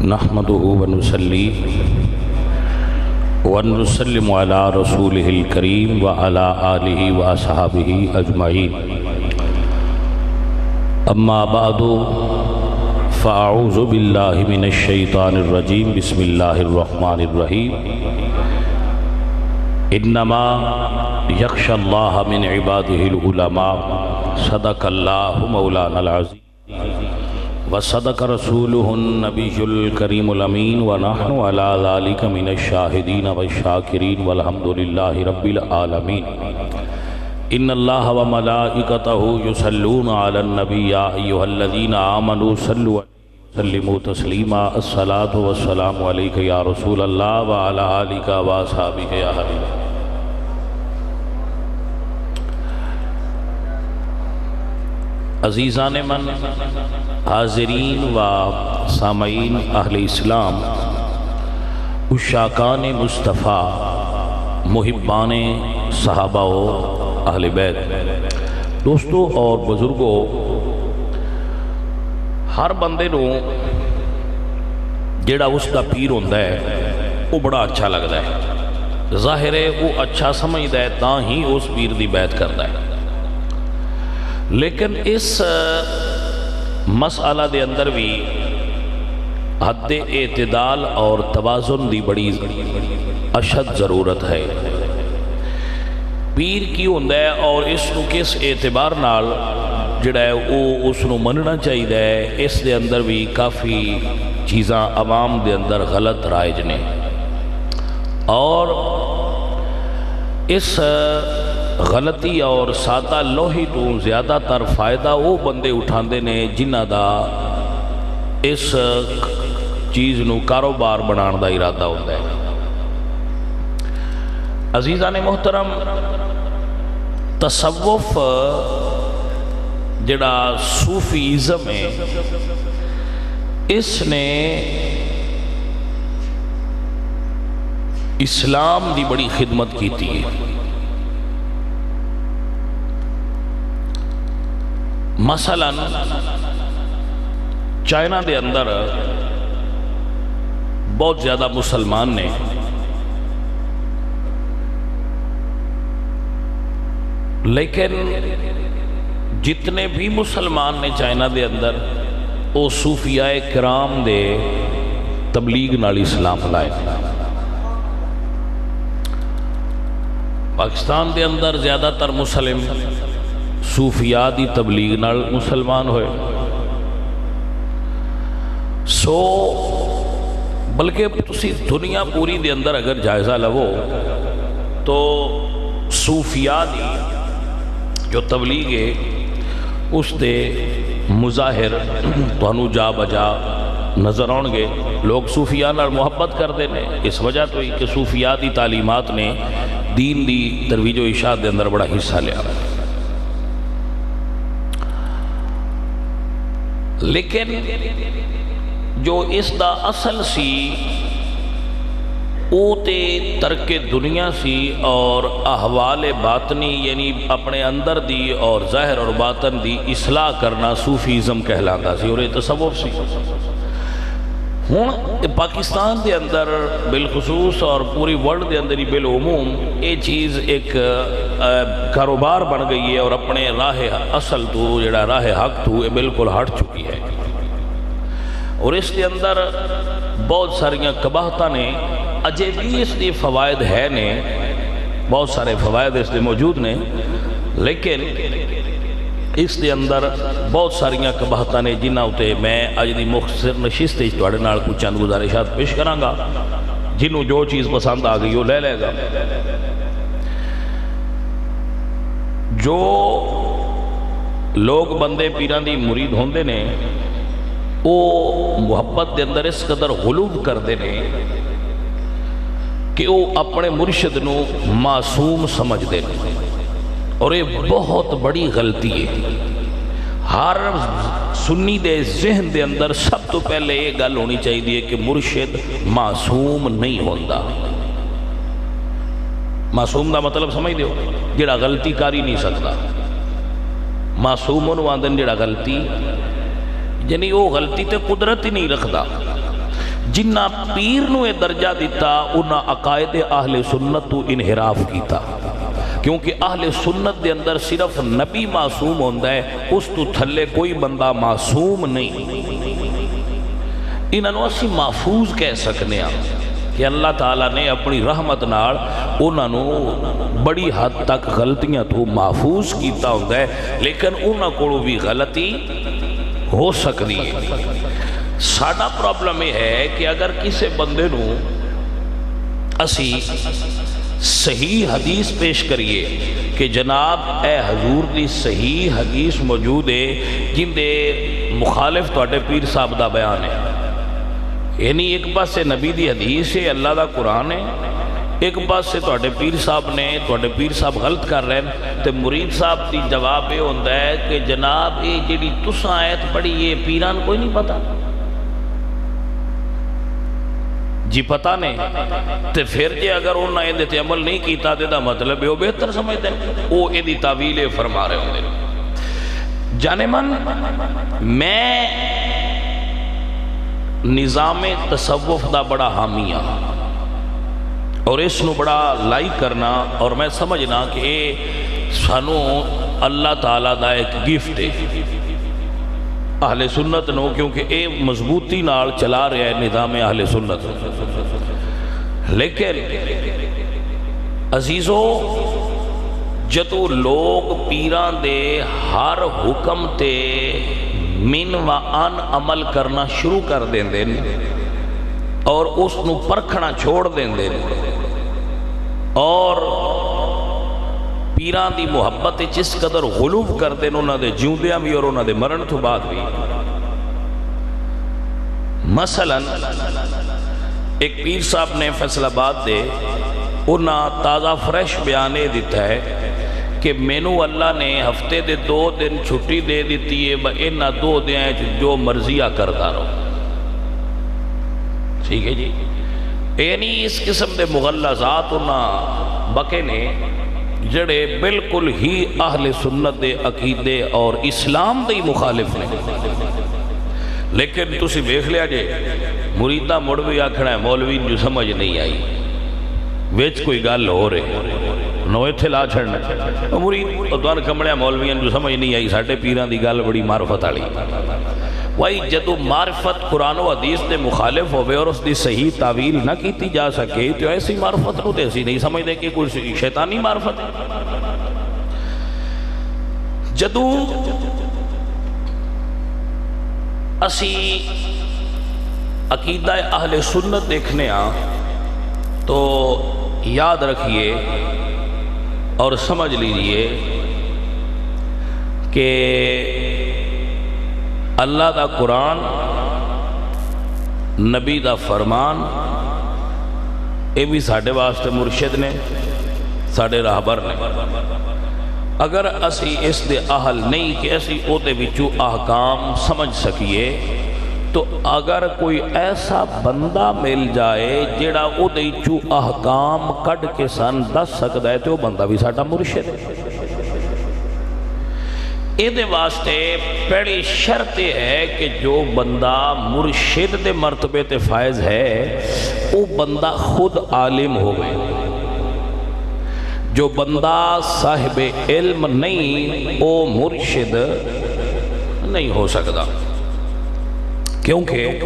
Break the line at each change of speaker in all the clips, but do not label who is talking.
نحمده ونصلي ونسلم على رسوله الكريم وعلى آله وأصحابه أجمعين. أما بعد فأعوذ بالله من الشيطان الرجيم. بسم الله الرحمن الرحيم. إنما يخشى الله من عباده العلماء. صدق الله مولانا العظيم وصدق رسوله النبي الكريم الأمين ونحن على ذلك من الشاهدين والشاكرين والحمد لله رب العالمين. إن الله وملائكته يصلون على النبي يا أيها الذين آمنوا صلوا وسلموا تسليما. الصلاة والسلام عليك يا رسول الله وعلى آلك وأصحابك يا حبيب. عزیزان من، حاضرین و سامعین اہل اسلام، عشاقان مصطفیٰ، محبان صحابہ و اہل بیت، دوستو اور بزرگوں، ہر بندے نو جیڑا اس کا پیر ہوندا ہے وہ بڑا اچھا لگتا ہے. ظاہر ہے وہ اچھا سمجھدا ہے تاں ہی اس پیر دی بیعت کردا ہے. لیکن اس مسئلہ دے اندر بھی حد اعتدال اور توازن دی بڑی اشد ضرورت ہے. پیر کی ہوندا ہے اور اس نو کس اعتبار نال جڑا ہے وہ اس نو مننا چاہیے ہے، اس دے اندر بھی کافی چیزاں عوام دے اندر غلط رائج نے. اور اس غلطی اور سادہ لوہی تو زیادہ تر فائدہ وہ بندے اٹھاندے نے جنہ دا اس چیز نو کاروبار بنان دا ارادہ ہوتا ہے. عزیزان محترم، تصوف جڑا صوفیزم ہے، اس نے اسلام دی بڑی خدمت کی تھی. مثلا چائنا دے اندر بہت زیادہ مسلمان نے، لیکن جتنے بھی مسلمان نے چائنا دے اندر وہ صوفیاء کرام دے تبلیغ نال اسلام لائے. پاکستان دے اندر زیادہ تر مسلم صوفیاء دی تبلیغ نال مسلمان ہوئے. بلکہ تسی دنیا پوری دے اندر اگر جائزہ لو تو صوفیاء دی جو تبلیغ ہے اس دے مظاہر تانوں جا بجا نظر آن گے. لوگ صوفیاء نال محبت کر دینے اس وجہ تو ہی کہ صوفیاء دی تعلیمات نے دین دی ترویج و ارشاد دے اندر بڑا حصہ لیا. لیکن جو اس دا اصل سی او تے ترک دنیا سی اور احوال باطنی یعنی اپنے اندر دی اور ظاہر اور باطن دی اصلاح کرنا صوفیزم کہلاتا سی اور یہ تصوف سی. ہوں پاکستان دے اندر بالخصوص اور پوری ورلڈ دے اندر ہی بالعموم یہ چیز ایک کاروبار بن گئی ہے اور اپنے راہ اصل تو جڑا راہ حق تو یہ بالکل ہٹ چکی ہے. اور اس کے اندر بہت ساریاں قباحتاں نے، اجے بھی اس کے فوائد ہے نے، بہت سارے فوائد اس کے موجود نے، لیکن اس کے اندر بہت ساریاں قباحتاں نے جنہاں اتے میں اج دی مختصر نشست تواڈے نال کچھ چند گزارشات پیش کراں گا. جنہوں جو چیز پسند آ گئی وہ لے لے گا. جو لوگ بندے پیران دی مرید ہوندے نے وہ محبت دے اندر اس قدر غلوب کردے نے کہ وہ اپنے مرشد نو معصوم سمجھ دے نے، اور یہ بہت بڑی غلطی ہے. ہر سنی دے ذہن دے اندر سب تو پہلے یہ گل ہونی چاہیے کہ مرشد معصوم نہیں ہوتا. معصوم دا مطلب سمجھ دیو جڑا غلطی کاری نہیں سکتا. معصوم انہوں آندن جڑا غلطی یعنی وہ غلطی تے قدرت ہی نہیں رکھدا. جنہ پیر نو یہ درجہ دیتا انہاں عقائد اہل سنت تو انحراف کیتا، کیونکہ اہل سنت دے اندر صرف نبی معصوم ہوندہ ہے، اس تو تھلے کوئی بندہ معصوم نہیں۔ انہوں اسی محفوظ کہہ سکنے ہیں کہ اللہ تعالیٰ نے اپنی رحمت نال انہوں بڑی حد تک غلطیاں تو محفوظ کیتا ہوندہ ہے، لیکن انہوں کو بھی غلطی ہو سکتی ہے۔ ساڈا پرابلم یہ ہے کہ اگر کسی بندے نو اسی صحیح حدیث پیش کریے کہ جناب اے حضور دی صحیح حدیث موجود ہے جن دے مخالف توڑے پیر صاحب دا بیان ہے، یعنی ایک پاس سے نبی دی حدیث ہے، اللہ دا قرآن ہے، ایک پاس سے توڑے پیر صاحب نے توڑے پیر صاحب غلط کر رہے ہیں، تو مرید صاحب دی جواب یہ ہوندہ ہے کہ جناب یہ جڑی تساں آیت پڑھی یہ پیران کوئی نہیں پتا جی، پتہ نہیں، تو پھر جی اگر انہوں نے اندھے عمل نہیں کیتا دے دا مطلب ہے وہ بہتر سمجھتے ہیں، وہ ایدی تعویلیں فرما رہے ہوں گے۔ جانے من میں نظام تصوف دا بڑا حامی ہاں اور اس نو بڑا لائک کرنا، اور میں سمجھنا کہ یہ سانو اللہ تعالیٰ دا ایک گفٹ ہے اہل سنت نو، کیونکہ اے مضبوطی نال چلا رہا ہے نظام اہل سنت۔ لیکن عزیزو جدو لوگ پیران دے ہر حکم تے من و ان عمل کرنا شروع کر دیں دیں اور اس نو پرکھنا چھوڑ دیں دیں اور پیران دی محبت جس قدر غلوب کر دیں انہوں نے جیوندیاں بھی اور انہوں نے مرن تو بعد بھی۔ مثلا ایک پیر صاحب نے فیصل آباد دے انہاں تازہ فریش بیانے دیتا ہے کہ مینو اللہ نے ہفتے دے 2 دن چھٹی دے دیتی ہے، انہاں 2 دن جو مرضیہ کرتا رہو، ٹھیک ہے جی۔ یعنی اس قسم دے مغلظات انہاں بکے نے جڑے بالکل ہی اہل سنت دے عقیدے اور اسلام دے مخالف نے، لیکن تسی دیکھ لیا جے مریدہ مڑ بھی آکھنا ہے مولوی جو سمجھ نہیں آئی ویچ کوئی گال ہو رہے نوے تھے لا چھڑنا مرید ادوان کمڑیا مولویاں جو سمجھ نہیں آئی ساٹھے پیران دی گال بڑی معرفت آلی۔ وہی جدو معرفت قرآن و حدیث دے مخالف ہوئے اور اس دی صحیح تعویل نہ کیتی جا سکے تو ایسی معرفت نو ایسی نہیں سمجھ دے کہ کوئی شیطانی معرفت ہے۔ جدو اسی عقیدہ اہل سنت دیکھنے تو یاد رکھیے اور سمجھ لیجئے کہ اللہ دا قرآن نبی دا فرمان اے بھی ساڑھے واسطے مرشد نے ساڑھے راہبر نے، اگر اسی اس دے اہل نہیں کہ اسی او دے وچو احکام سمجھ سکیے تو اگر کوئی ایسا بندہ مل جائے جیڑا او دے وچو احکام کڈ کے سن دس سکتا ہے تو وہ بندہ بھی ساڑھا مرشد ہے۔ ایدے واسطے پہلی شرط ہے کہ جو بندہ مرشد دے مرتبے تے فائز ہے وہ بندہ خود عالم ہوئے، جو بندہ صاحب علم نہیں وہ مرشد نہیں ہو سکتا، کیونکہ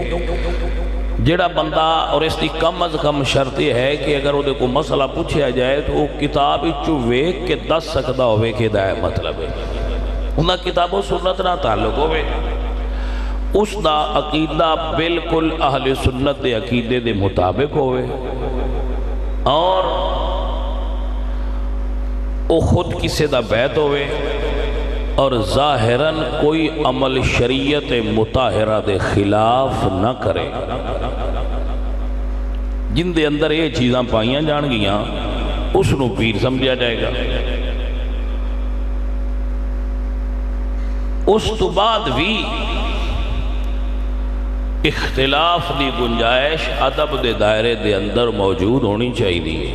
جڑا بندہ اور اس دی کم از کم شرط ہے کہ اگر وہ کو مسئلہ پوچھا جائے تو وہ کتاب چو ویک کے دس سکتا ہوئے کہ دائے مطلب ہے انہاں کتاب و سنت نہ تعلق ہوئے، اس دا عقیدہ بالکل اہل سنت دے عقیدے دے مطابق ہوئے اور وہ خود کسی دا بیعت ہوئے اور ظاہراً کوئی عمل شریعت مطہرہ دے خلاف نہ کرے، جن دے اندر یہ چیزاں پائیاں جان گیاں اس نو پیر سمجھا جائے گا۔ اس تو بعد بھی اختلاف دی گنجائش ادب دے دائرے دے اندر موجود ہونی چاہیے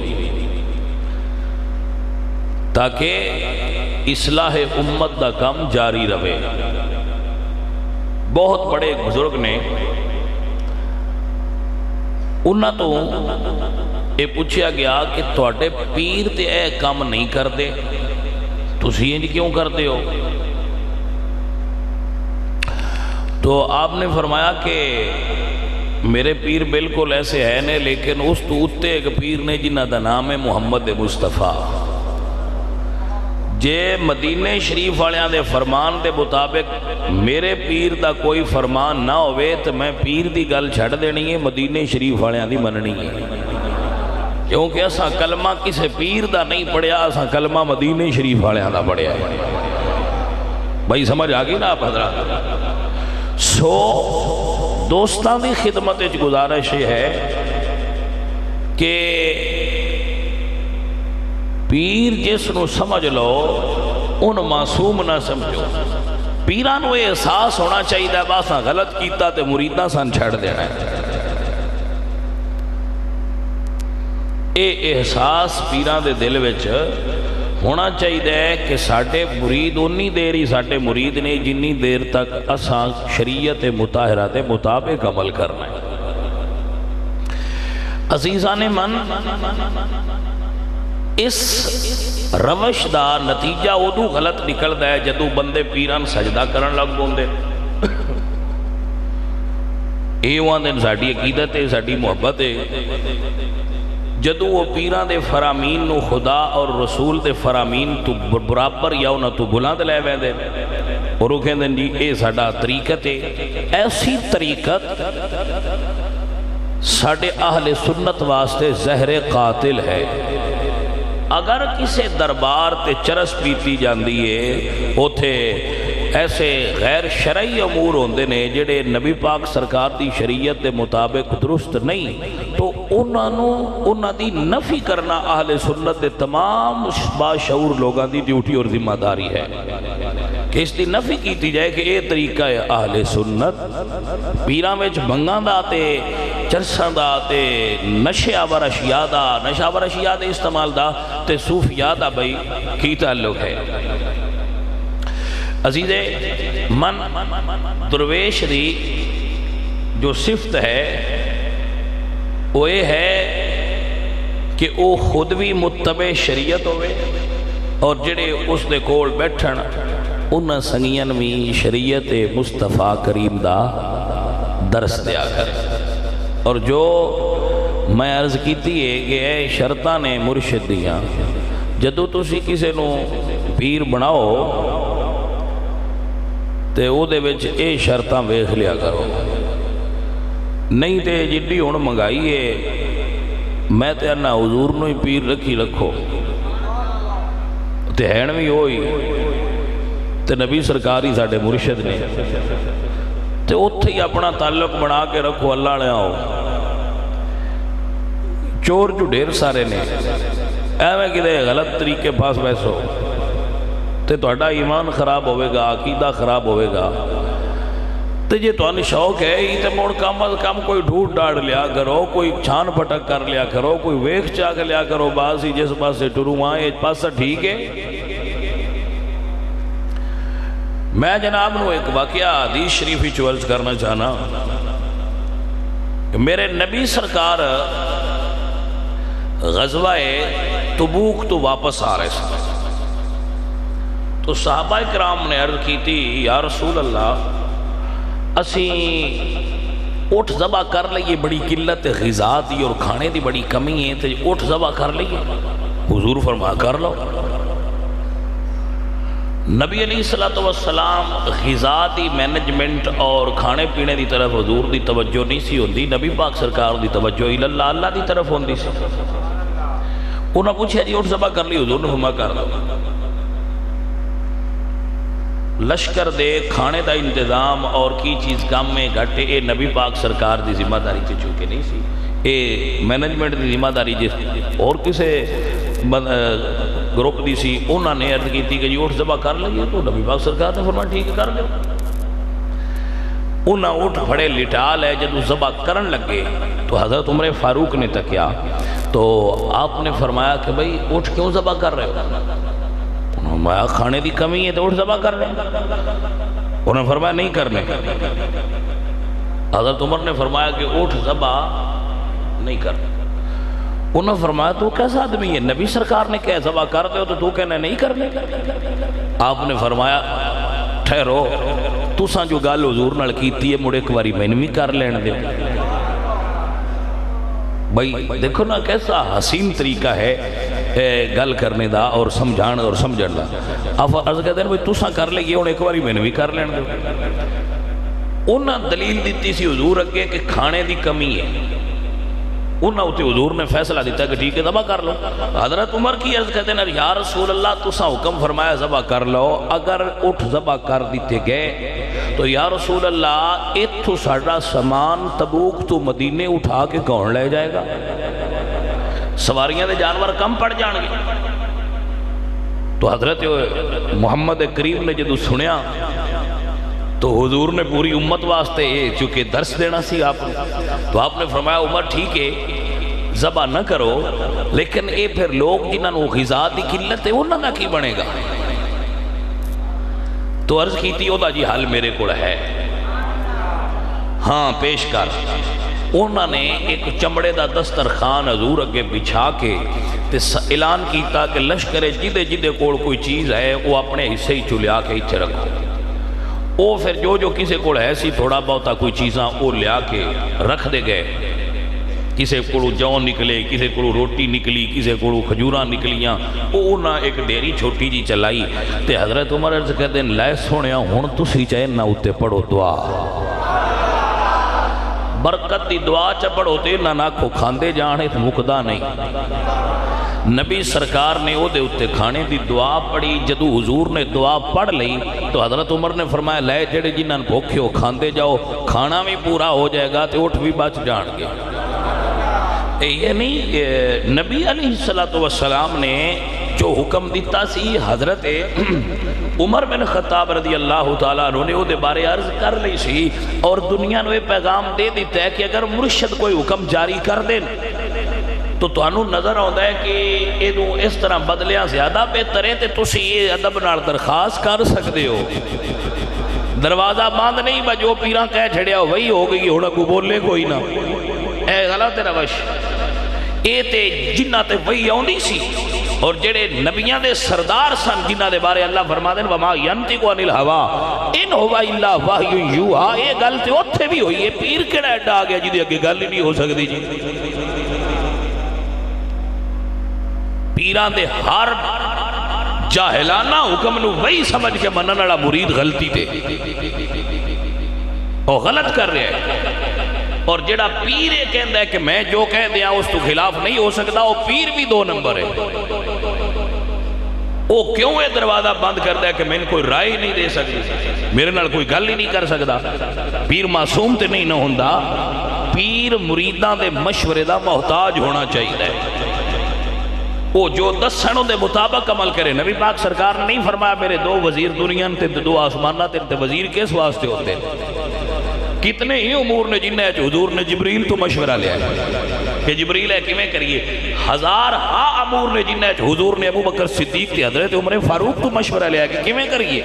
تاکہ اصلاح امت دا کام جاری رہے۔ بہت بڑے بزرگ نے انہاں تو یہ پوچھا گیا کہ تواڈے پیر تے اے کام نہیں کرتے، تسی انج کیوں کرتے ہو؟ تو آپ نے فرمایا کہ میرے پیر بالکل ایسے ہے نے، لیکن اس تو اتے ایک پیر نے جنہ دا نام ہے محمد مصطفیٰ۔ جے مدینہ شریف والیاں دے فرمان دے مطابق میرے پیر دا کوئی فرمان نہ ہوئے تو میں پیر دی گل چھڑ دینی ہے، مدینہ شریف والیاں دی مننی ہے، کیونکہ اساں کلمہ کسے پیر دا نہیں پڑھیا، اساں کلمہ مدینہ شریف والیاں دا پڑھیا ہے۔ بھائی سمجھ آگئی نا آپ حضرات؟ سو دوستان دی خدمت اچ گزارش ہے کہ پیر جس نو سمجھ لو ان معصوم نہ سمجھو۔ پیران وہ احساس ہونا چاہیے باساں غلط کیتا تے مریداں سان چھڑ دینا ہے، اے احساس پیران دے دل وچ ہونا چاہیے کہ ساڑھے مرید انی دیر ہی ساڑھے مرید نے جنی دیر تک اساں شریعت مطاہرہ دے مطابق عمل کرنا ہے۔ عزیزان من، اس روش دا نتیجہ ادو غلط نکلدا ہے جدو بندے پیران سجدہ کرن لگ بوندے، ایوان دن ساڑھی عقیدت ہے، ساڑھی محبت ہے، جدو وہ پیران دے فرامین نو خدا اور رسول دے فرامین تو برابر یا انہاں تو بلند لے ویندے اور وہ کہندے جی اے ساڈا طریقت ہے۔ ایسی طریقت ساڈے اہل سنت واسطے زہر قاتل ہے۔ اگر کسے دربار تے چرس پیتی جاندی ہے اوتھے ایسے غیر شرعی امور ہوندے نے جڑے نبی پاک سرکار دی شریعت دے مطابق درست نہیں، تو انہاں دی نفی کرنا اہل سنت دے تمام باشعور لوگاں دی ڈیوٹی اور ذمہ داری ہے کہ اس دی نفی کیتی جائے کہ اے طریقہ ہے اہل سنت۔ پیراں وچ بھنگاں دا تے چرساں دا تے نشے آور اشیاء دا، نشہ آور اشیاء دے استعمال دا تے صوفیاء دا بھائی کی تعلق ہے؟ عزیز من، درویش دی جو صفت ہے وہ یہ ہے کہ وہ خود بھی متبع شریعت ہوئے اور جڑے اس دے کول بیٹھن انہاں سنگیاں بھی شریعت مصطفیٰ کریم دا درس دیا کر۔ اور جو میں عرض کیتی ہے کہ اے شرطاں نے مرشد دیاں، جدو تسی کسے نو پیر بناؤ تے او دے وچ اے شرطاں ویکھ لیا کرو، نہیں تے جڈی ہن منگائی ہے میں تے انا حضور نو ہی پیر رکھی رکھو تے ہین بھی ہوئی تے نبی سرکار ہی ساڈے مرشد نے تے اوتھے ہی اپنا تعلق بنا کے رکھو، اللہ نے آؤ۔ چور جو ڈھیر سارے نے ایویں کدے غلط طریقے پاس بیسو تے تہاڈا ایمان خراب ہوئے گا، عقیدہ خراب ہوئے گا۔ تے جے تہاڈا شوق ہے ہی تے مڑ کم از کم کوئی ڈھونڈ ڈاڑ لیا کرو، کوئی چھان پھٹک کر لیا کرو، کوئی ویکھ چاک لیا کرو، باز ہی جس پاسے ٹروں آئے ایک پاسہ ٹھیک ہے۔ میں جناب نو ایک واقعہ حدیث شریفی چوالز کرنا چاہنا کہ میرے نبی سرکار غزوہ تبوک تو واپس آ رہے ہیں، تو صحابہ کرام نے عرض کی تھی یا رسول اللہ اسیں اٹھ ذبح کر لئیے، بڑی قلت غذا دی اور کھانے دی بڑی کمی ہے، تو اٹھ ذبح کر لئیے۔ حضور فرما کر لو۔ نبی علیہ السلام غذا دی مینجمنٹ اور کھانے پینے دی طرف حضور دی توجہ نہیں سی ہوندی، نبی پاک سرکار دی توجہ اللہ اللہ دی طرف ہوندی سی۔ انہوں نے پوچھا جی اٹھ ذبح کر لی، حضور نے فرما کر لو۔ لشکر دے کھانے دا انتظام اور کی چیز کام میں گھٹے اے نبی پاک سرکار دی ذمہ داری تے چونکہ نہیں سی، اے مینجمنٹ دی ذمہ داری جس اور کسے گروپ دی سی، انہوں نے عرض کی تھی کہ جی اٹھ ذبح کر لئیے، تو نبی پاک سرکار نے فرمایا ٹھیک کر دو۔ انہوں اٹھ پھڑے لٹا لے، جب ذبح کرن لگے تو حضرت عمر فاروق نے تکیا تو آپ نے فرمایا کہ بھئی اٹھ کیوں ذبح کر رہے ہو؟ انہوں کھانے دی کمی ہے تو اٹھ ذبح کر رہے ہیں۔ انہوں نے فرمایا نہیں کرنے۔ حضرت عمر نے فرمایا کہ اٹھ ذبح نہیں کرنا. انہوں نے فرمایا تو کیسا آدمی ہے, نبی سرکار نے کہا ذبح کر دے تو کہنا نہیں کرنے. آپ نے فرمایا ٹھہرو, تساں جو گل حضور نال کیتی ہے مڑ ایک باری مینوں بھی کر لین دے. بھائی دیکھو نا کیسا حسین طریقہ ہے گل کرنے دا اور سمجھان اور سمجھن دا. آپ عرض کہتے ہیں بھائی تساں کر لئیے ہوں ایک باری مینوں بھی کر لین دے. انہاں دلیل دیتی سی حضور اگے کہ کھانے دی کمی ہے. انہاں اتے حضور نے فیصلہ دیتا کہ ٹھیک ہے ذبح کر لو. حضرت عمر کی عرض کہتے ہیں یا رسول اللہ تساں حکم فرمایا ذبح کر لو, اگر اٹھ ذبح کر دیتے گئے تو یا رسول اللہ اتھو ساڑا سامان تبوک تو مدینے اٹھا کے کون لے جائے گا؟ سواریاں دے جانور کم پڑ جان گے. تو حضرت محمد کریم نے جدو سنیا تو حضور نے پوری امت واسطے چونکہ درس دینا سی آپ نے, تو آپ نے فرمایا عمر ٹھیک ہے ذبح نہ کرو, لیکن اے پھر لوگ جنہاں نو غذا دی قلت ہے انہاں دا کی بنے گا؟ تو عرض کی تھی اوہ جی حل میرے کو ہے, ہاں پیش کر. انہوں نے ایک چمڑے دا دسترخوان حضور اگے بچھا کے اعلان کیتا کہ لشکر جدے جدے کول کوئی چیز ہے وہ اپنے حصے ہی چلیا کے ہی رکھو. وہ پھر جو کسی کو ہے سی تھوڑا بہتا کوئی چیزاں وہ لیا کے رکھ دے گئے. کسی کو جو نکلے, کسی کو روٹی نکلی, کسی کو کھجوراں نکلیاں, وہ نہ ایک ڈیری چھوٹی جی چلائی. تے حضرت عمر عرض کہتے ہیں لے سونیا ہن تسی چاہے نہ اتے پڑھو دعا, برکت دی دعا چ پڑھو تے نہ کو کھاندے جانے تے مکدا نہیں. نبی سرکار نے او دے اتے کھانے دی دعا پڑھی. جدو حضور نے دعا پڑھ لئی تو حضرت عمر نے فرمایا لے جڑے جنہاں بھوکے ہو کھاندے جاؤ, کھانا بھی پورا ہو جائے گا تے اٹھ بھی بچ جان گے. یعنی نبی علیہ السلام نے جو حکم دیتا سی حضرت عمر بن خطاب رضی اللہ تعالیٰ عنہ نے او دے بارے عرض کر لی سی, اور دنیا نے پیغام دے دیتا ہے کہ اگر مرشد کوئی حکم جاری کر دیں تو تانوں نظر آتا ہے کہ یہ اس طرح بدلیاں زیادہ بہتر ہے, تو تسی یہ ادب نال درخواست کر سکتے ہو. دروازہ بند نہیں بجو پیراں کہہ چھڑیا وہی ہو گئی ہونا کو بولے کوئی نہ, اے غلط روش. اے تے جنہ تے وہی آؤندی سی, اور جڑے نبیاں دے سردار سن جنہ دے بارے اللہ فرما دیں وما ینطق عن الہوی ان ہوا الا وحی یوحا. اے گل تے اوتھے بھی ہوئی ہے, پیر کیڑا ایڈا آ گیا جی اگے گل ہی نہیں ہو سکتی جی. پیران دے ہر جاہلانہ حکم نو وہی سمجھ کے منن والا مرید غلطی تے وہ غلط کر رہے ہیں. اور جڑا پیر یہ کہندا ہے کہ میں جو کہہ دیا اس تو خلاف نہیں ہو سکتا, وہ پیر بھی دو نمبر ہے. وہ کیوں یہ دروازہ بند کرتا ہے کہ میں کوئی رائے نہیں دے سکتی, میرے نال کوئی گل ہی نہیں کر سکتا. پیر معصوم تے نہیں نہ ہوندا, پیر مریداں دے مشورے دا محتاج ہونا چاہیے. وہ جو دسنوں دے مطابق عمل کرے. نبی پاک سرکار نے نہیں فرمایا میرے دو وزیر دنیا تے دو آسمانہ تے وزیر کس واسطے ہوتے ہیں. کتنے ہی امور نے جنہیں حضور نے جبریل تو مشورہ لیا ہے کہ جبریل ہے کیویں کریے. ہزار ہاں امور نے جنہیں حضور نے ابو بکر صدیق تے حضرت عمر فاروق تو مشورہ لیا کہ کیویں کریے.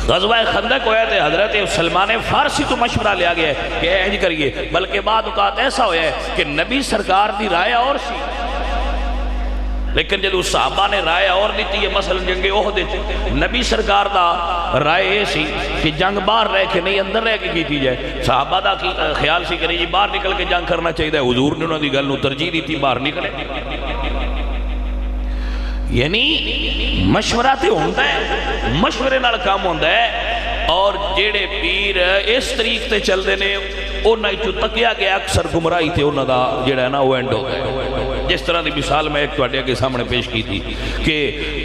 غزوہ خندق ہویا تھے حضرت سلمان فارسی تو مشورہ لیا گیا ہے کہ اینج کریے. بلکہ بعد اوقات ایسا ہویا ہے کہ نبی سرکار دی رائے اور سی, لیکن جدو صحابہ نے رائے اور دیتی ہے. مثلا جنگ احد نبی سرکار دا رائے یہ سی کہ جنگ باہر رہ کے نہیں اندر رہ کے کیتی جائے. صحابہ دا خیال سی کہ نہیں جی باہر نکل کے جنگ کرنا چاہیے. حضور نے انہوں دی گل نو ترجیح دیتی باہر نکلے. یعنی مشورہ تے ہوندہ ہے, مشورے نال کام ہوندہ ہے. اور جیڑے پیر اس طریق تے چل دینے انہاں چو تکیا گیا اکثر گمراہی تے انہاں دا جیڑا ہے نا وہ اینڈ ہو گئے. جس طرح دی مثال میں ایک توڑیا کے سامنے پیش کی تھی کہ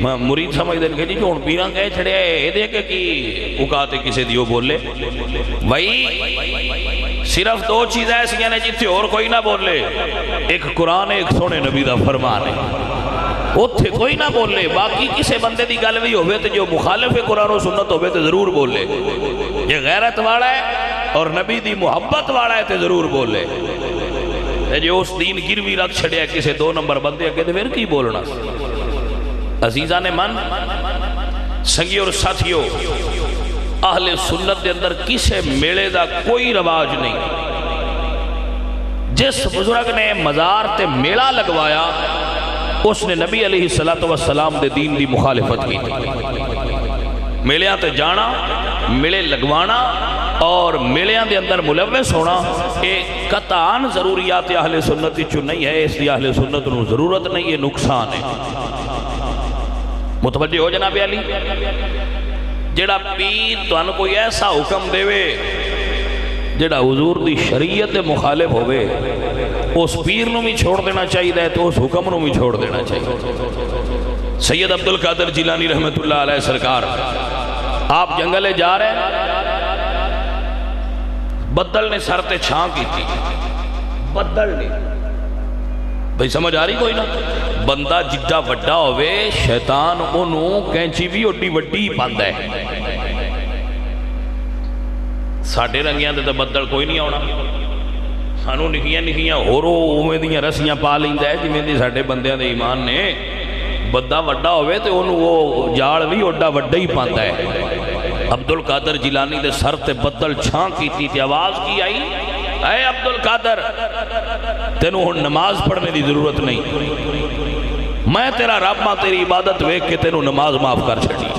مرید سمجھ دیں کہ جی جو ان پیران کہے چھڑے یہ دیکھے کہ اوقاتے کسے دیو بولے. بھائی صرف دو چیزیں ایسی ہیں جتنے اور کوئی نہ بولے, ایک قرآن ایک سونے نبی دا فرمان ہے, اتھے کوئی نہ بولے. باقی کسے بندے دی گل بھی ہوئے تو جو مخالف قرآن و سنت ہوئے تو ضرور بولے. یہ غیرت والا ہے اور نبی دی محبت والا ہے تو ضرور بولے. جو اس دین گروی رکھ چھڑیا کسے دو نمبر بندے اگے تو پھر کی بولنا. عزیزان من سنگی اور ساتھیوں, اہل سنت دے اندر کسے میلے دا کوئی رواج نہیں. جس بزرگ نے مزار تے میلہ لگوایا اس نے نبی علیہ السلام دے دین دی مخالفت کی تھی۔ میلیاں تے جانا، میلے لگوانا اور میلیاں دے اندر ملوث ہونا ایک قطعاً ضروریات اہل سنت چو نہیں ہے، اس لیے اہل سنت نو ضرورت نہیں، یہ نقصان ہے۔ متوجہ ہو جناب علی؟ جڑا پیر تانوں کوئی ایسا حکم دے وے جڑا حضور دی شریعت دے مخالف ہوئے، اس پیر نو بھی چھوڑ دینا چاہیے تو اس حکم نو بھی چھوڑ دینا چاہیے۔ سید عبد القادر جیلانی رحمت اللہ علیہ سرکار آپ جنگلے جا رہے ہیں، بدل نے سر تے چھان کی تھی، بدل نے بھئی سمجھ آ رہی کوئی نہ؟ بندہ جڈا وڈا ہوئے شیطان انہوں کینچی بھی اڈی وڈی پاندہ ہے۔ ساڑھے رنگیاں دے بدل کوئی نہیں ہونا، سانو نکیاں ہورو اومے دیاں رسیاں پا لیندہ ہے جی میں دی ساڑھے بندیاں دے ایمان نے بندہ وڈا ہوئے تو انہوں وہ جاڑ بھی اڈا وڈا ہی پاندہ ہے۔ عبد القادر جیلانی دے سر تے بدل چھان کی تھی، آواز کی آئی، اے عبد القادر تینوں ہن نماز پڑھنے دی ضرورت نہیں، میں تیرا رب ماں تیری عبادت ویک کے تینوں نماز معاف کر چھڑی۔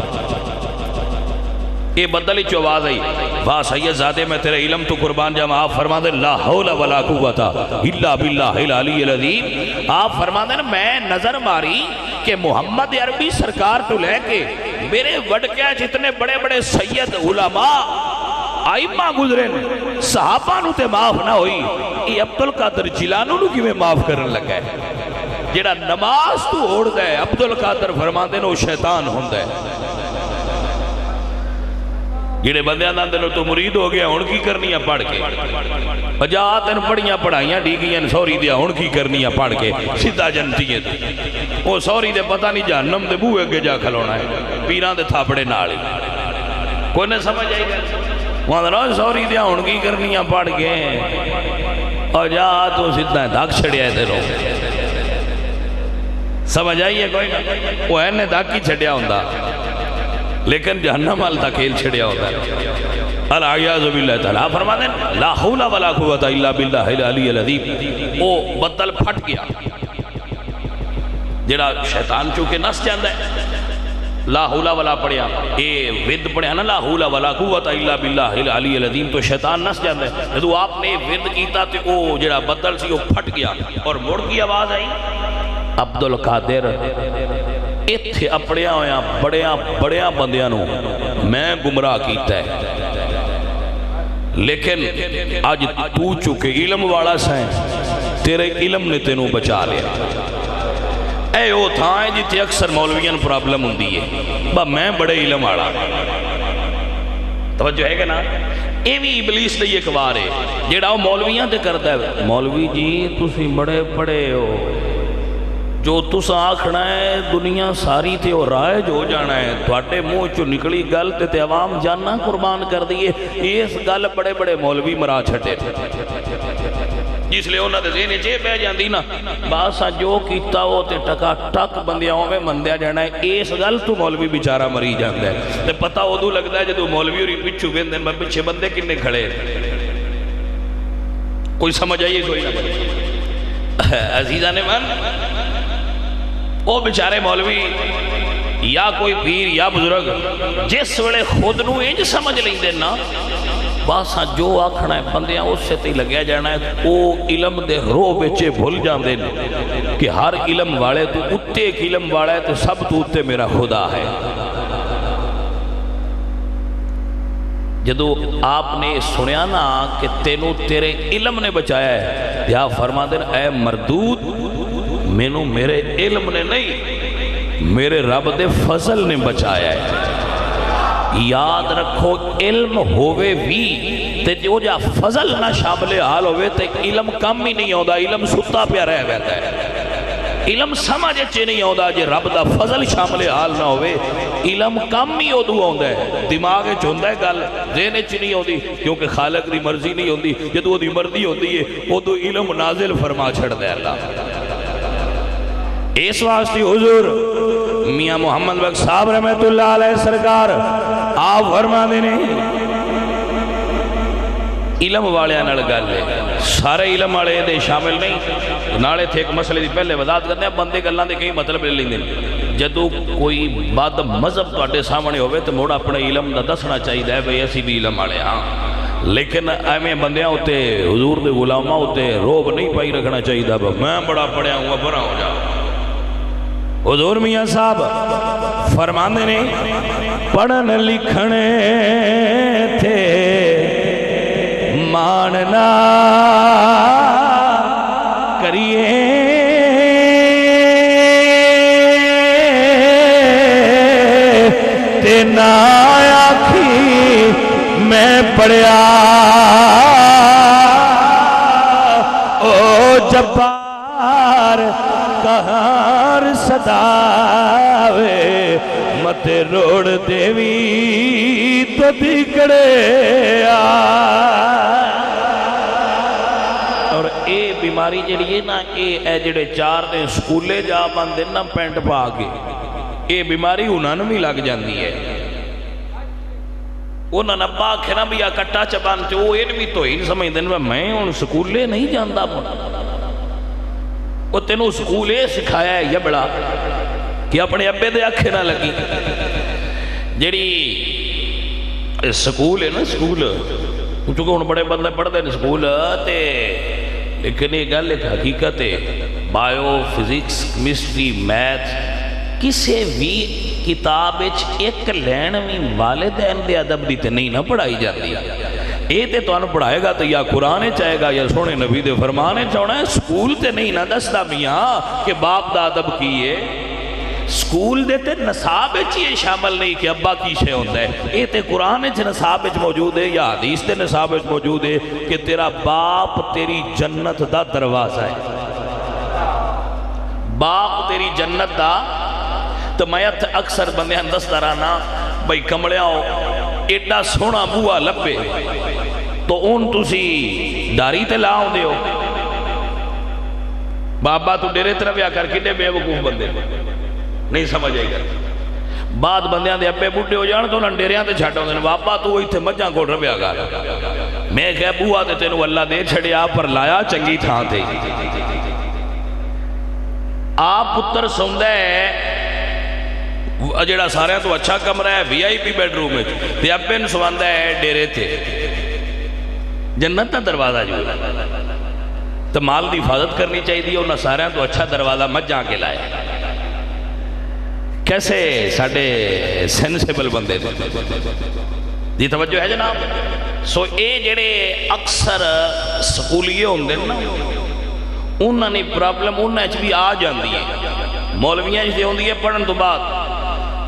یہ بدل ہی آواز آئی، واہ سید زادے میں تیرے علم تو قربان جاؤں، آپ فرما دیں لا حول ولا قوت الا باللہ العلی العظیم۔ آپ فرما دیں میں نظر ماری کہ محمد عربی سرکار تو لے کے میرے وڈکیا جتنے بڑے بڑے سید علماء آئمہ گزرے صحابہ نو تے معاف نہ ہوئی، یہ عبد القادر جیلانی نو کی میں معاف کرن لگا ہے۔ جڑا نماز تو اوڑ دے عبد القادر فرما دے نو شیطان ہوں دے۔ جڑے بندے آندے نو تو مرید ہو گیا ہون کی کرنیاں پڑھ کے، بجات ان پڑھیاں پڑھائیاں ڈیگیاں سوری دیا ہون کی کرنیاں پڑھ کے سیدھا جنتی ہے۔ وہ سوری دے پتہ نہیں جہنم دے بوئے اگے جا کھلونا ہے، پیران دے تھاپڑے نالی کوئی نے سمجھ آئی گا؟ وہاں دنوں سوری دیا ہون کی کرنیاں پڑھ کے اور جا تو سیدھا دھاک چھڑیا ہے تیروں، سمجھ آئیے کوئی نہ؟ وہ اینے دھاک کی چھڑیا ہوندہ لیکن جہنم آلتا کھیل چھڑیا ہوتا ہے۔ العیاذ باللہ تعالیٰ فرما دیں لا حول ولا قوت الا باللہ العلی العظیم۔ وہ بدل پھٹ گیا، جڑا شیطان چونکہ نس جاندہ ہے لا حول ولا پڑھیا، اے ود پڑھیا نا لا حول ولا قوت الا باللہ العلی العظیم، تو شیطان نس جاندہ ہے۔ جدو آپ نے ود کیتا تو وہ جڑا بدل سی وہ پھٹ گیا اور مڑ کی آواز آئی، عبد القادر ایتھے اپڑیاں ہویاں بڑیاں بندیاں نو میں گمراہ کیتا ہے، لیکن آج تو چکے علم والا سائیں تیرے علم نے تینوں بچا لیا۔ اے وہ تھائیں جیتے اکثر مولویاں پرابلم ہوں دیئے با میں بڑے علم والا، توجہ ہے کہ نا؟ ایوی ابلیس نے یہ کوار ہے جیڑا وہ مولویاں تے کرتا ہے، مولوی جی تسی بڑے پڑے ہو، جو تسا آکھنا ہے دنیا ساری تے اور رائج ہو جانا ہے، تھوڑے منہ چو نکلی گل تے عوام جاننا قربان کر دیئے، اس گل بڑے بڑے مولوی مرا چھٹے تھے، جس لئے انہوں نے ذہنی چے بے جاندی نا باسا جو کیتا ہو تے ٹکا ٹک بندیاں میں مندیا جانا ہے، اس گل تو مولوی بیچارہ مری جاندہ ہے۔ تے پتہ ادو لگتا ہے جدو مولوی اور پچھو بیندے میں پچھے بندے کنے کھڑے، کوئی سمجھ آئیے کوئی نہ عزیزان من، وہ بیچارے مولوی یا کوئی پیر یا بزرگ جس وڑے خود نو انج سمجھ لیں دینا باسا جو آکھنا ہے بندیاں اس سے تی لگیا جانا ہے، وہ علم دے رو بیچے بھول جان دینا کہ ہر علم والے تو اتے ایک علم والا ہے تو سب تو اتے میرا خدا ہے۔ جدو آپ نے سنیا نا کہ تینوں تیرے علم نے بچایا ہے، یا فرما دینا اے مردود مینو میرے علم نے نہیں میرے رب دے فضل نے بچایا ہے۔ یاد رکھو علم ہوئے بھی تے جو جا فضل نہ شامل حال ہوئے تے علم کم ہی نہیں ہوتا، علم ستا پیا رہ بیتا ہے، علم سمجھ چے نہیں ہوتا جے رب دا فضل شامل حال نہ ہوئے، علم کم ہی ادو ہوتا ہے، دماغ چوندہ ہے گل ذہن چ نہیں ہوتی کیونکہ خالق دی مرضی نہیں ہوتی، جدو دی مرضی ہوتی ہے ادو علم نازل فرما چھڑ دے اللہ۔ اس واسطے حضور میاں محمد بخش صاحب رحمت اللہ علیہ سرکار آپ فرما دینے علم والے نال گل ہے، سارے علم والے دے شامل نہیں۔ نالے تھے ایک مسئلے دی پہلے وضاحت کرتے ہیں، بندے گلاں دے کئی مطلب لے لیندے نے۔ جدو کوئی بد مذہب تواڈے سامنے ہوئے تو مڑ اپنے علم دا دسنا چاہیے بھئی اسی بھی علم والے ہاں، لیکن ایویں بندیاں ہوتے حضور دے غلاماں ہوتے روب نہیں پائی رکھنا چاہیے میں بڑا پڑھیا ہوں بھرا ہو جا۔ حضور میاں صاحب فرماندے نے پڑھن لکھنے تھے ماننا کریے تے نہ آکھی میں پڑھیا او جبار کہار صداوے مت روڑ دیوی تو بگڑے اور اے بیماری جڑی ہے نا اے جڑے چار دن سکولے جا بندے نا پینٹ پا کے اے بیماری انہوں بھی لگ جاندی ہے۔ انہوں نے ابا کھنا بھی کٹا چبانتے وہ ان بھی تو ہی نہیں سمجھ دیں میں ان سکولے نہیں جاندہ وہ تینوں سکولے سکھایا ہے یہ بڑا کہ اپنے ابے دے آنکھیں نہ لگی۔ جیڑی سکول ہے نا سکول چونکہ ان بڑے بندے پڑھتے ہیں سکول تے لیکن یہ گل ایک حقیقت ہے بایو فزکس کیمسٹری میتھ کسے بھی کتاب ایک لین بھی والدین دے ادب دی تے نہیں نہ پڑھائی جاتی۔ اے تے تو انہوں پڑھائے گا تو یا قرآن چاہے گا یا سونے نبی دے فرمانے چاہنا ہے، سکول تے نہیں نہ دستا میاں کہ باپ دا ادب کیے، سکول دے تے نصاب یہ شامل نہیں کہ ابا کی شے ہوتا ہے، اے تے قرآن نصاب موجود ہے یا حدیث تے نصاب موجود ہے کہ تیرا باپ تیری جنت دا دروازہ ہے، باپ تیری جنت دا۔ تو میں اکثر بندے دستا رہنا بھئی کمڑیا ہو ایڈا سونا بوا لبے تو اون تسی داری تے لاؤں دے ہو بابا تو ڈیرے طرف یا کر کنے بے وقوف بندے نہیں سمجھ آئی گا۔ بعد بندیاں دے ابے بوٹے ہو جان تو انہاں ڈیریاں تے چھاٹا ہوندے بابا تو وہی تھے مجھاں کو ربیا گا میں کہہ بوا تے تینوں اللہ دے چھڑیا پر لایا چنگی تھاں تے آپ پتر سوندہ ہے جڑا سارے تو اچھا کمرہ ہے وی آئی پی بیڈ روم ہے تے ابے نوں سواندا ہے ڈیرے تے جنت دا دروازہ جو تو مال دی حفاظت کرنی چاہیے انہاں سارے تو اچھا دروازہ مجھاں کے لائے کیسے ساڈے سینسیبل بندے دی توجہ ہے جناب۔ سو اے جڑے اکثر سکولیے ہوندے نا انہاں نے پرابلم انہاں چ بھی آ جاندی ہے مولویاں چ ہوندی ہے پڑھن تو بعد،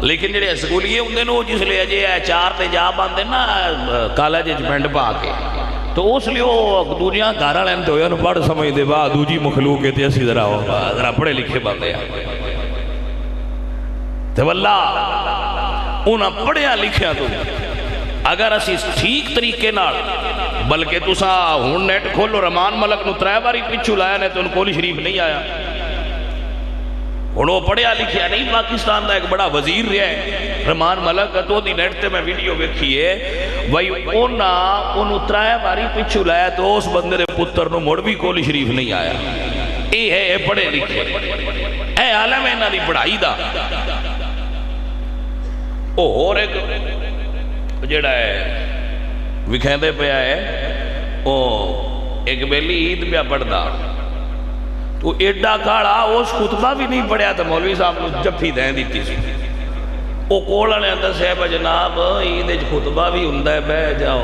لیکن جڑے سکولیے ہوندے نا جس لیے جے چار تے جا باندھے نا کالج پینٹ پا کے تو اس لیے وہ دوجیاں گھر والے تے ہوئے پڑھ سمجھ دے با دوجی مخلوق تے اسی ذرا پڑھے لکھے بندے تے واللہ انہاں پڑھیا لکھیا تو اگر اسی ٹھیک طریقے نال بلکہ تسا ہن نیٹ کھولو رحمان ملک نو 3 باری پچھو لایا نے تو ان کولی شریف نہیں آیا وہ پڑھیا لکھیا نہیں پاکستان دا ایک بڑا وزیر رہا ہے رحمان ملک تو دی نیٹ تے میں ویڈیو ویکھی ہے بھائی انہوں 3 باری پچھو لایا تو اس بندے دے پتر نو مڑ بھی کولی شریف نہیں آیا۔ اے ہے پڑھے لکھے اے عالم ہے انہاں دی پڑھائی دا۔ اور ایک جڑا ہے وکھیندے پیا ہے او ایک بیلی عید پیا پڑھدا تو ایڈا کاڑا اس خطبہ بھی نہیں پڑھیا تو مولوی صاحب نے جفی دیں دیتی سی وہ کوڑا نے اندر صاحب جناب عید خطبہ بھی ہندہ ہے بے جاؤ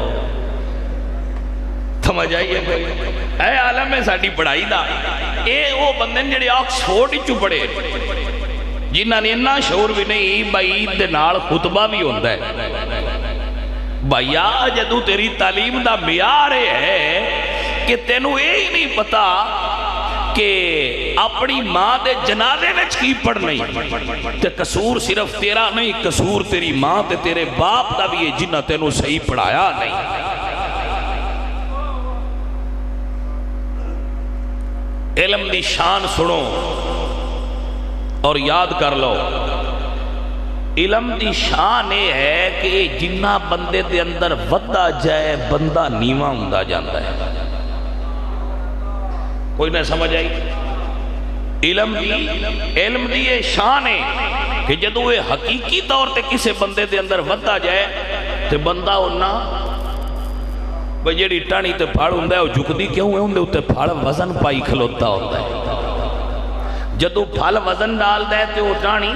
سمجھ آئیے اے عالم ہے ساڑھی پڑھائی دا اے وہ بندن جڑے آکسفورڈ چو پڑھے جنہاں نے انہا شعور بھی نہیں بھائی عید دے نال خطبہ بھی ہندہ ہے بھائیا جدو تیری تعلیم دا معیار ہے کہ تینوں اے ہی نہیں پتا کہ اپنی ماں دے جنازے وچ کی پڑھنی تے قصور صرف تیرا نہیں قصور تیری ماں تے تیرے باپ دا بھی ہے جنہ تینوں صحیح پڑھایا نہیں۔ علم دی شان سنو اور یاد کر لو علم دی شان یہ ہے کہ جنہ بندے دے اندر ودا جائے بندہ نیواں ہوندا جاندا ہے. کوئی نہ سمجھ آئی؟ علم دی یہ شان ہے کہ جدو یہ حقیقی طور تے کسے بندے دے اندر ودا جائے تے بندہ ہونا بھئی جیڑی ٹانی تے پھاڑ ہوندا ہے وہ جھکدی کیوں ہے؟ ہوندے اتے پھاڑ وزن پائی کھلوتا ہوتا ہے. جدو پھل وزن ڈال دے تے وہ ٹانی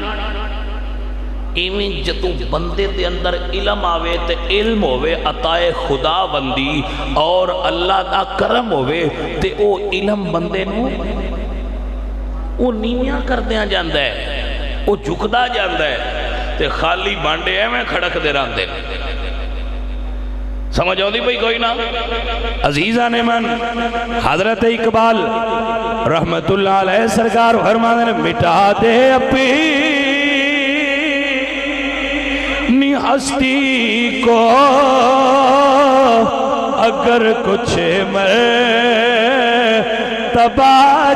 ایویں جدو بندے دے اندر علم آوے تے علم ہوئے عطائے خدا بندی اور اللہ دا کرم ہوئے تے او علم بندے نو او نیمیاں کر دیا جاندہ ہے، او جھکدا جاندہ ہے تے خالی بانڈے ہیں میں کھڑک دے راندے. سمجھ آؤ دی بھئی کوئی نہ؟
عزیزان من حضرت اقبال رحمت اللہ علیہ سرکار فرماتے ہیں مٹا دے اپنی ہستی کو اگر کچھ مرتبہ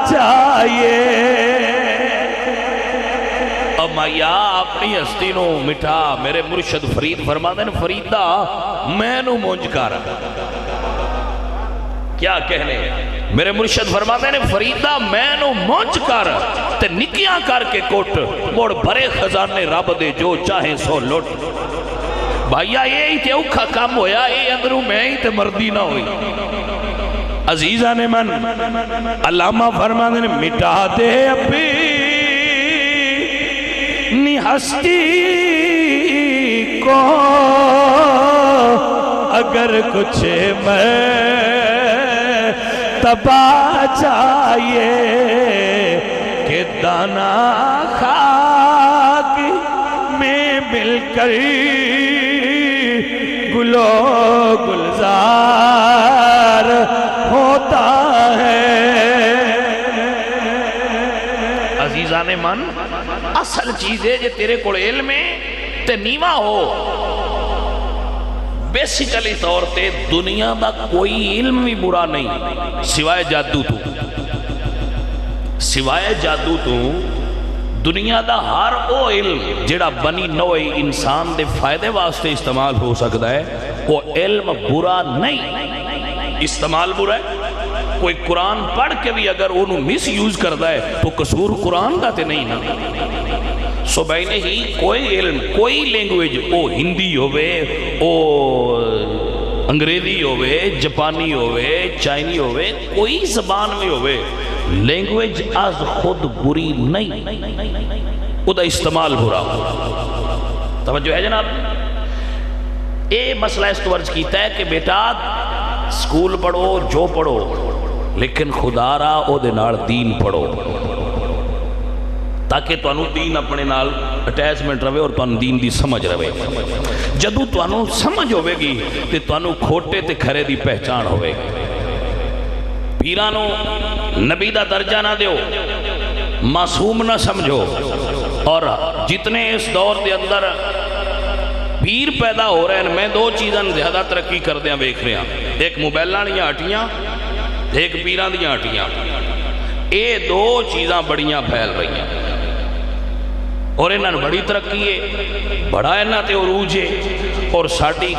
چاہیے.
اب مایا اپنی ہستی نو مٹھا. میرے مرشد فرید فرماتے ہیں فریدہ میں نو مونج کر. کیا کہنے؟ میرے مرشد فرماتے ہیں فریدہ میں نو مونج کر تے نکیاں کر کے کوٹ موڑ بھرے خزانے رب دے جو چاہیں سو لوٹ. بھائیا یہ تے اوکھا کام ہویا یہ اندروں میں ہی تے مردی نہ ہوئی.
عزیزان من علامہ فرماتے ہیں مٹا دے اپنی ہستی کو اگر کچھ مرتبہ چاہیے کہ دانا خاک میں مل کر گلو گلزار ہوتا ہے.
عزیزان من اصل چیز ہے جے تیرے کو علم ہے تے نیواں ہو. بیسیکلی طور تے دنیا دا کوئی علم بھی برا نہیں سوائے جادو تو. سوائے جادو تو دنیا دا ہر او علم جڑا بنی نوئی انسان دے فائدے واسطے استعمال ہو سکتا ہے وہ علم برا نہیں. استعمال برا ہے. کوئی قرآن پڑھ کے بھی اگر انہوں مس یوز کرتا ہے تو قصور قرآن دا تے نہیں نا. سو بہنے ہی کوئی علم کوئی لینگویج او ہندی ہوئے او انگریزی ہوئے جاپانی ہوئے چائنی ہوئے کوئی زبان میں ہوئے لینگویج از خود بری نہیں او دا استعمال برا ہو. توجہ ہے جناب؟ اے مسئلہ اس تو عرض کیتا ہے کہ بیٹا سکول پڑھو جو پڑھو لیکن خدا را او دے نال دین پڑھو تاکہ توانو دین اپنے نال اٹیچمنٹ رہے اور توانو دین دی سمجھ رہے. جدو توانو سمجھ ہوئے گی تے توانو کھوٹے تے کھرے دی پہچان ہوئے گی. پیرانو نبی دا درجہ نہ دیو، معصوم نہ سمجھو. اور جتنے اس دور دے اندر پیر پیدا ہو رہے ہیں میں دو چیزاں زیادہ ترقی کر دیاں دیکھ رہے ہیں. ایک موبائلاں دیاں ہٹیاں ایک پیراں دیاں ہٹیاں. اے دو چیزاں بڑیاں پھیل رہی ہیں اور انہاں بڑی ترقی ہے بڑا انہاں تے عروج ہے. اور ساڑی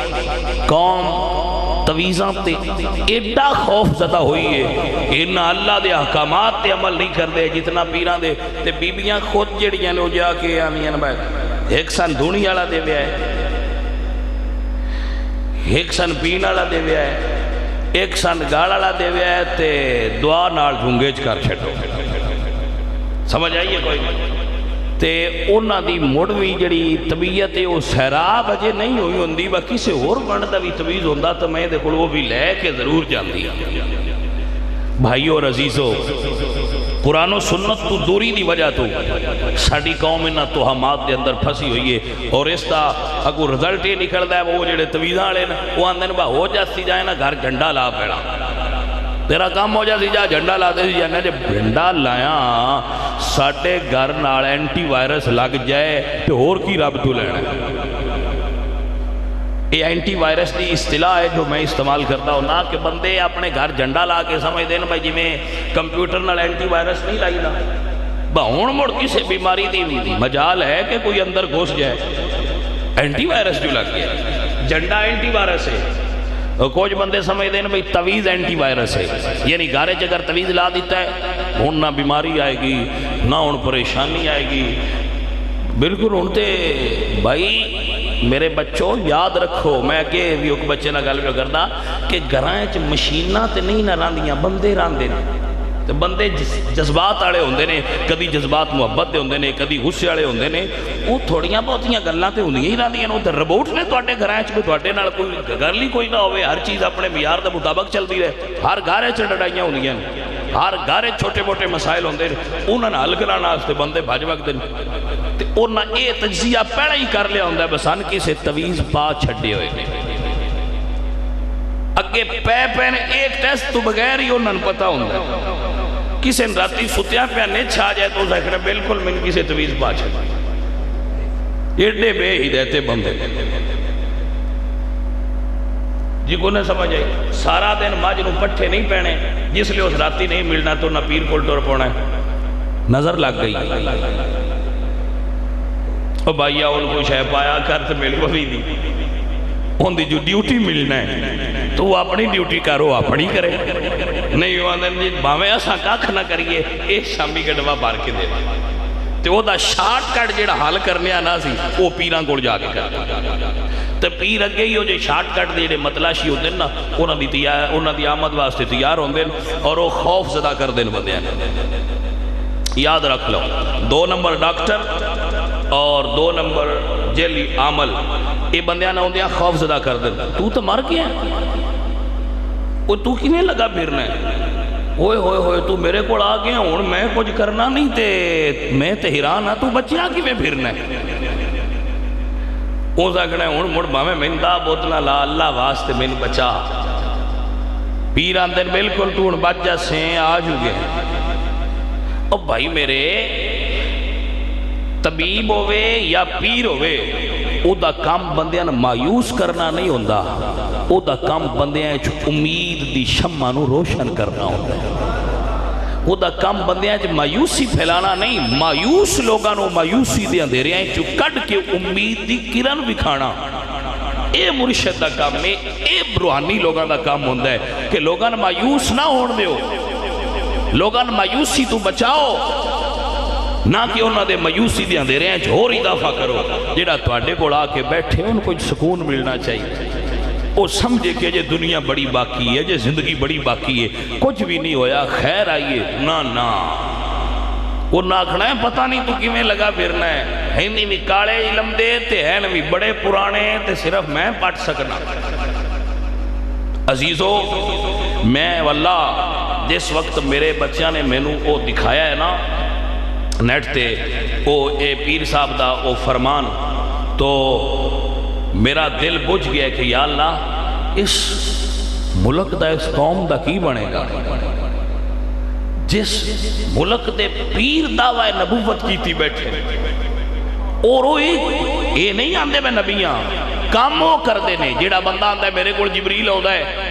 قوم تویزاں تے ایڈا خوف زدہ ہوئی ہے انہاں اللہ دے احکامات تے عمل نہیں کر دے جتنا پیران دے. تے بیبیاں خود جڑیاں نے جا کے آنیاں بھائی ایک سن دھونی والا دے ویا ہے ایک سن پین والا دے ویا ہے ایک سن گاڑ والا دے ویا ہے تے دعا نال جھونگے کر چھٹو. سمجھ آئیے کوئی تے اونا دی مڑوی جڑی طبیعت ہے وہ سیراب اجے نہیں ہوئی ہوندی با کسے اور بند دا بھی طبیعت ہوندہ تو میں دیکھو وہ بھی لے کے ضرور جاندی. بھائیو اور عزیزو قرآن و سنت تو دوری دی وجہ تو ساڑی قوم انہا توہمات دے اندر پھسی ہوئی ہے. اور اس دا اگر رزلٹ یہ نکل دا ہے وہ جڑے طویزاں لے نا وہ آندھن با ہو جاتی جائے نا گھر جھنڈا لا پیڑا تیرا کام ہو جاتی جا جھنڈا لاتے سی جانا جب جھنڈا لائیں ساڑے گھر نال اینٹی وائرس لگ جائے تو اور کی رب تو لینا ہے. یہ اینٹی وائرس دی اصطلاح ہے جو میں استعمال کرتا ہوں نا کہ بندے اپنے گھر جھنڈا لا کے سمجھ دیں بھائی جی میں کمپیوٹر نال اینٹی وائرس نہیں لائی نا ہوں مڑ کسی بیماری دی مجال ہے کہ کوئی اندر گھس جائے. اینٹی وائرس جو لگ گیا, جنڈا اینٹی وائرس ہے. کچھ بندے سمجھتے ہیں بھئی تویز اینٹی وائرس ہے, یعنی گارے چ اگر تویز لا دیتا ہے ہوں نہ بیماری آئے گی نہ ہوں پریشانی آئے گی. بالکل ہوں تے بھائی میرے بچوں یاد رکھو, میں کہ بھی ایک بچے نہ گل پہ کردا کہ گھراں چ مشیناں تے نہیں نہ راندیاں, بندے راندے نے. تے بندے جذبات والے ہوندے نے, کدی جذبات محبت دے ہوندے نے, کدی غصے والے ہوندے نے. وہ تھوڑیاں بہتیاں گلاں تے ہوندیاں ہی راندیاں نے. تے روبوٹ نے تواڈے گھراں چ تواڈے نال کوئی گل ہی کوئی نہ ہوے, ہر چیز اپنے معیار دے مطابق چلدی رہے. ہر گھر چ لڑائیاں ہوندیاں نے, ہر گھر چھوٹے موٹے مسائل ہوندے نے, انہاں نال حل کران واسطے بندے بھج وگدے نے. تے انہاں اے تجزیہ پہلے ہی کر لیا ہوندا ہے بسن کسے تویز پا چھڈے ہوئے نے. اگے پے نے ایک ٹیسٹ تو بغیر ہی انہاں نوں پتہ ہوندا ہے. کسی نے راتی ستیاں پہ نیچ آ جائے تو اسے بالکل من کسی تویز پا چھڈے. ایڈے بے ہدایت بندے جی کو نہ سمجھ آئی. سارا دن مجھ نوں پٹھے نہیں پینے, جس لئے اس راتی نہیں ملنا تو نہ پیر کول ٹر پونا ہے. نظر لگ گئی او بھائیا ان کو شے پایا کر تو میرے کو بھی نہیں. ان دی جو ڈیوٹی ملنا ہے تو وہ اپنی ڈیوٹی کرو, اپنی کرے. نہیں وہ باویں اساں کھ نہ کریے, ایک شامی گڈوا بار کے دے تے او دا شارٹ کٹ جیڑا حل کرنے آنا سی وہ پیراں کول جا کے کرتا. تے پیر اگے ہی ہو جے شارٹ کٹ دے جڑے متلاشی ہوندے نا انہاں دی آمد واسطے تیار ہوندے اور وہ خوف زدہ کر دین بندیاں. یاد رکھ لو, 2 نمبر ڈاکٹر اور 2 نمبر جیلی عامل, یہ بندیاں نہ ہوندیاں خوف زدہ کر دین. تو مر گیا وہ تو کینے لگا پھرنا ہے, ہوئے ہوئے ہوئے تو میرے کو آ گیا ہوں میں کچھ کرنا نہیں تے میں تے حیران ہاں تو بچیاں کی میں پھرنا ہے. وہ سکنا ہے ہوں مڑ باویں میں دا بوتنا لا اللہ واسطے میں بچا. پیران دن بالکل تو ہوں بچ جا سیں آج ہو گئے. او بھائی میرے طبیب ہوئے یا پیر ہوئے او دا کام بندیاں مایوس کرنا نہیں ہوندا, او دا کام بندیاں امید دی شمع نو روشن کرنا ہوندا ہے. او دا کام بندیاں مایوسی پھیلانا نہیں, مایوس لوگاں نو مایوسی دے اندھیریاں چ کڈ کے امید دی کرن وکھانا. اے مرشد دا کام ہے, اے روحانی لوگاں دا کام ہوندا ہے کہ لوگاں مایوس نہ ہون دیو, لوگاں مایوسی تو بچاؤ, نہ کہ انہوں نے مایوسی دے اندھیرے ہیں جھور اضافہ کرو. جڑا تواڈے کول آ کے بیٹھے ان کو سکون ملنا چاہیے. وہ سمجھے کہ یہ دنیا بڑی باقی ہے, یہ زندگی بڑی باقی ہے, کچھ بھی نہیں ہویا, خیر آئیے. نہ وہ نہ آکھنا ہے پتہ نہیں تو کیویں لگا پھرنا ہے, ہندی بھی کالے علم دے تے ہیں بھی بڑے پرانے تے صرف میں پٹ سکنا. عزیزو میں واللہ جس وقت میرے بچیاں نے مینوں وہ دکھایا ہے نا نیٹ تے او اے پیر صاحب دا او فرمان, تو میرا دل بجھ گیا کہ یا اللہ اس ملک دا اس قوم دا کی بنے گا جس ملک دے پیر دعوی نبوت کیتی بیٹھے اور وہ یہ نہیں آندے میں نبیاں کاموں کر دینے. جیڑا بندہ آندہ ہے میرے کول جبریل ہوندہ ہے,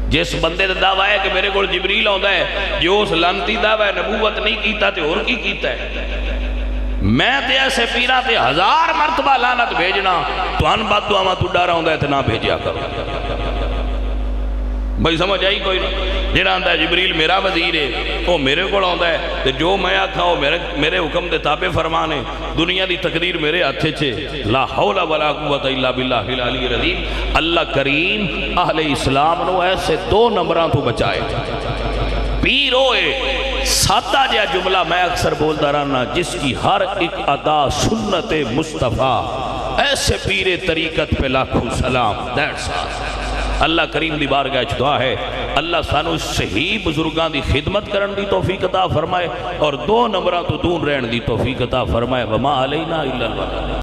جس بندے دا دعویٰ ہے کہ میرے کول جبریل ہوندہ ہے, جو اس لانتی دعویٰ نبوت نہیں کیتا تے اور کی کیتا ہے. میں تے ایسے پیرا تے 1000 مرتبہ لعنت بھیجنا, تو ان بات دعا تو ڈارا ہوندہ ہے تے نہ بھیجیا کرو. بھائی سمجھ آئی کوئی نہیں. جیڑا آندہ ہے جبریل میرا وزیر ہے وہ میرے کو آندہ ہے, تے جو میں آکھا ہو میرے حکم دے تابع فرمانے, دنیا دی تقدیر میرے ہاتھے چھے. لا حول ولا قوت الا باللہ العلی العظیم. اللہ کریم اہل اسلام نو ایسے 2 نمبران تو بچائے. پیر ہوئے سادہ جا جملہ میں اکثر بولتا رہنا, جس کی ہر ایک ادا سنت مصطفیٰ, ایسے پیر طریقت پہ لاکھوں سلام. That's all. اللہ کریم دی بارگاہ وچ دعا ہے اللہ سانو صحیح بزرگاں دی خدمت کرن دی توفیق عطا فرمائے اور 2 نمبراں تو دور رہن دی توفیق عطا فرمائے. وما علینا الا البلاغ.